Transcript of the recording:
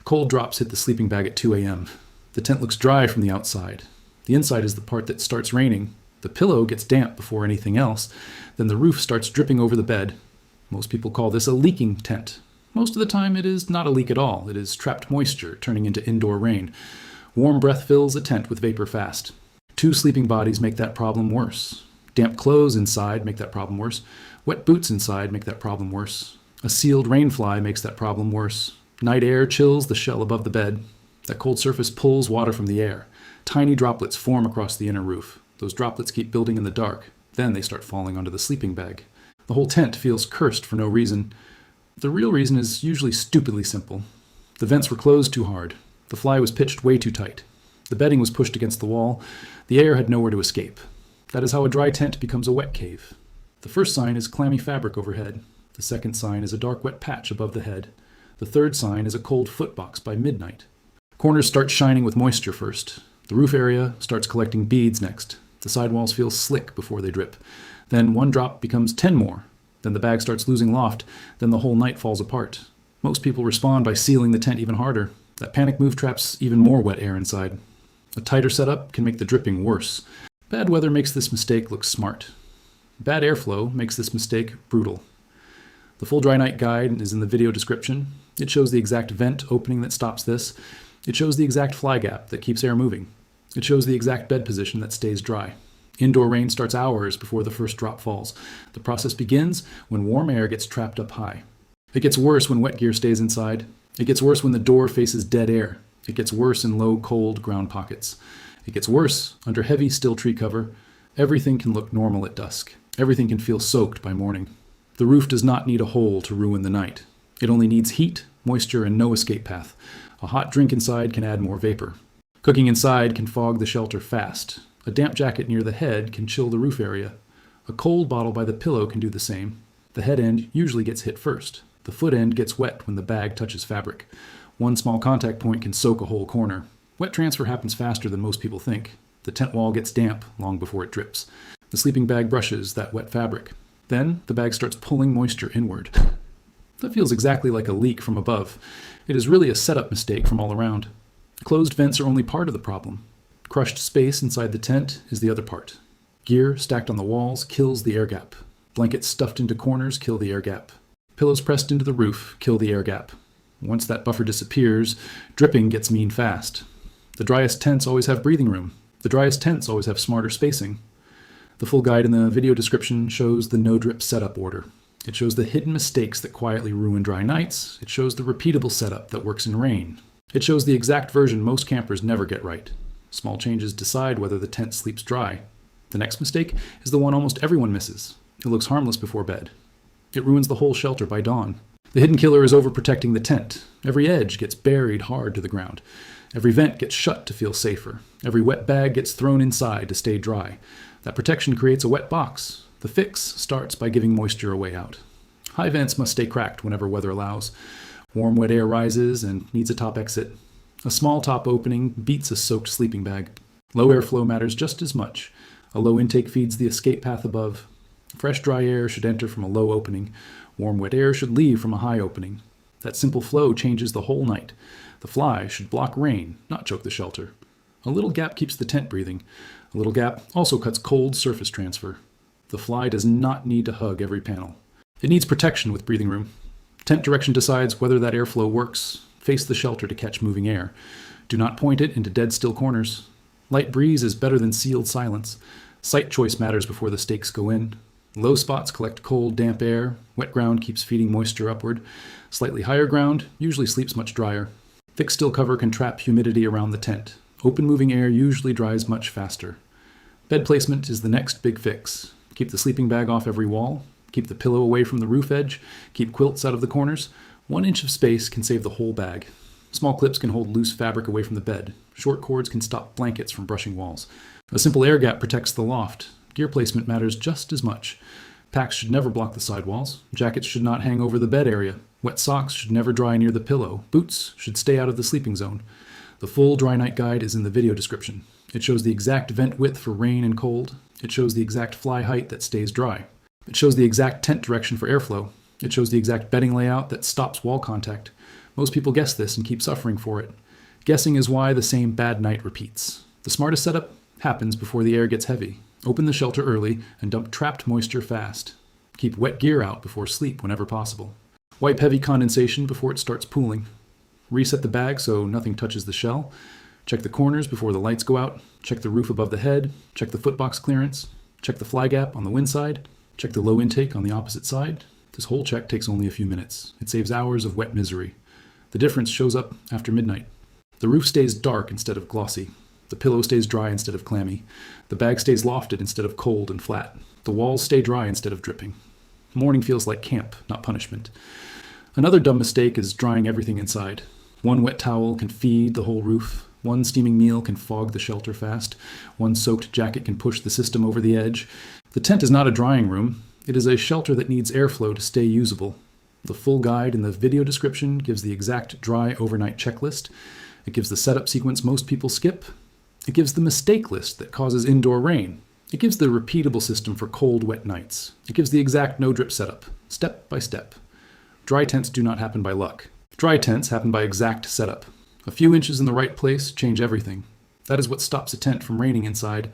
Cold drops hit the sleeping bag at 2 a.m. The tent looks dry from the outside. The inside is the part that starts raining. The pillow gets damp before anything else. Then the roof starts dripping over the bed. Most people call this a leaking tent. Most of the time it is not a leak at all. It is trapped moisture turning into indoor rain. Warm breath fills a tent with vapor fast. 2 sleeping bodies make that problem worse. Damp clothes inside make that problem worse. Wet boots inside make that problem worse. A sealed rain fly makes that problem worse. Night air chills the shell above the bed. That cold surface pulls water from the air. Tiny droplets form across the inner roof. Those droplets keep building in the dark. Then they start falling onto the sleeping bag. The whole tent feels cursed for no reason. The real reason is usually stupidly simple. The vents were closed too hard. The fly was pitched way too tight. The bedding was pushed against the wall. The air had nowhere to escape. That is how a dry tent becomes a wet cave. The first sign is clammy fabric overhead. The second sign is a dark wet patch above the head. The third sign is a cold footbox by midnight. Corners start shining with moisture first. The roof area starts collecting beads next. The sidewalls feel slick before they drip. Then 1 drop becomes 10 more. Then the bag starts losing loft. Then the whole night falls apart. Most people respond by sealing the tent even harder. That panic move traps even more wet air inside. A tighter setup can make the dripping worse. Bad weather makes this mistake look smart. Bad airflow makes this mistake brutal. The full dry night guide is in the video description. It shows the exact vent opening that stops this. It shows the exact fly gap that keeps air moving. It shows the exact bed position that stays dry. Indoor rain starts hours before the first drop falls. The process begins when warm air gets trapped up high. It gets worse when wet gear stays inside. It gets worse when the door faces dead air. It gets worse in low, cold ground pockets. It gets worse under heavy, still tree cover. Everything can look normal at dusk. Everything can feel soaked by morning. The roof does not need a hole to ruin the night. It only needs heat, moisture, and no escape path. A hot drink inside can add more vapor. Cooking inside can fog the shelter fast. A damp jacket near the head can chill the roof area. A cold bottle by the pillow can do the same. The head end usually gets hit first. The foot end gets wet when the bag touches fabric. 1 small contact point can soak a whole corner. Wet transfer happens faster than most people think. The tent wall gets damp long before it drips. The sleeping bag brushes that wet fabric. Then the bag starts pulling moisture inward. That feels exactly like a leak from above. It is really a setup mistake from all around. Closed vents are only part of the problem. Crushed space inside the tent is the other part. Gear stacked on the walls kills the air gap. Blankets stuffed into corners kill the air gap. Pillows pressed into the roof kill the air gap. Once that buffer disappears, dripping gets mean fast. The driest tents always have breathing room. The driest tents always have smarter spacing. The full guide in the video description shows the no-drip setup order. It shows the hidden mistakes that quietly ruin dry nights. It shows the repeatable setup that works in rain. It shows the exact version most campers never get right. Small changes decide whether the tent sleeps dry. The next mistake is the one almost everyone misses. It looks harmless before bed. It ruins the whole shelter by dawn. The hidden killer is overprotecting the tent. Every edge gets buried hard to the ground. Every vent gets shut to feel safer. Every wet bag gets thrown inside to stay dry. That protection creates a wet box. The fix starts by giving moisture a way out. High vents must stay cracked whenever weather allows. Warm, wet air rises and needs a top exit. A small top opening beats a soaked sleeping bag. Low airflow matters just as much. A low intake feeds the escape path above. Fresh, dry air should enter from a low opening. Warm, wet air should leave from a high opening. That simple flow changes the whole night. The fly should block rain, not choke the shelter. A little gap keeps the tent breathing. A little gap also cuts cold surface transfer. The fly does not need to hug every panel. It needs protection with breathing room. Tent direction decides whether that airflow works. Face the shelter to catch moving air. Do not point it into dead still corners. Light breeze is better than sealed silence. Site choice matters before the stakes go in. Low spots collect cold, damp air. Wet ground keeps feeding moisture upward. Slightly higher ground usually sleeps much drier. Thick still cover can trap humidity around the tent. Open moving air usually dries much faster. Bed placement is the next big fix. Keep the sleeping bag off every wall. Keep the pillow away from the roof edge. Keep quilts out of the corners. 1 inch of space can save the whole bag. Small clips can hold loose fabric away from the bed. Short cords can stop blankets from brushing walls. A simple air gap protects the loft. Gear placement matters just as much. Packs should never block the sidewalls. Jackets should not hang over the bed area. Wet socks should never dry near the pillow. Boots should stay out of the sleeping zone. The full dry night guide is in the video description. It shows the exact vent width for rain and cold. It shows the exact fly height that stays dry. It shows the exact tent direction for airflow. It shows the exact bedding layout that stops wall contact. Most people guess this and keep suffering for it. Guessing is why the same bad night repeats. The smartest setup happens before the air gets heavy. Open the shelter early and dump trapped moisture fast. Keep wet gear out before sleep whenever possible. Wipe heavy condensation before it starts pooling. Reset the bag so nothing touches the shell. Check the corners before the lights go out. Check the roof above the head. Check the footbox clearance. Check the fly gap on the wind side. Check the low intake on the opposite side. This whole check takes only a few minutes. It saves hours of wet misery. The difference shows up after midnight. The roof stays dark instead of glossy. The pillow stays dry instead of clammy. The bag stays lofted instead of cold and flat. The walls stay dry instead of dripping. Morning feels like camp, not punishment. Another dumb mistake is drying everything inside. One wet towel can feed the whole roof. One steaming meal can fog the shelter fast. One soaked jacket can push the system over the edge. The tent is not a drying room. It is a shelter that needs airflow to stay usable. The full guide in the video description gives the exact dry overnight checklist. It gives the setup sequence most people skip. It gives the mistake list that causes indoor rain. It gives the repeatable system for cold, wet nights. It gives the exact no-drip setup, step by step. Dry tents do not happen by luck. Dry tents happen by exact setup. A few inches in the right place change everything. That is what stops a tent from raining inside.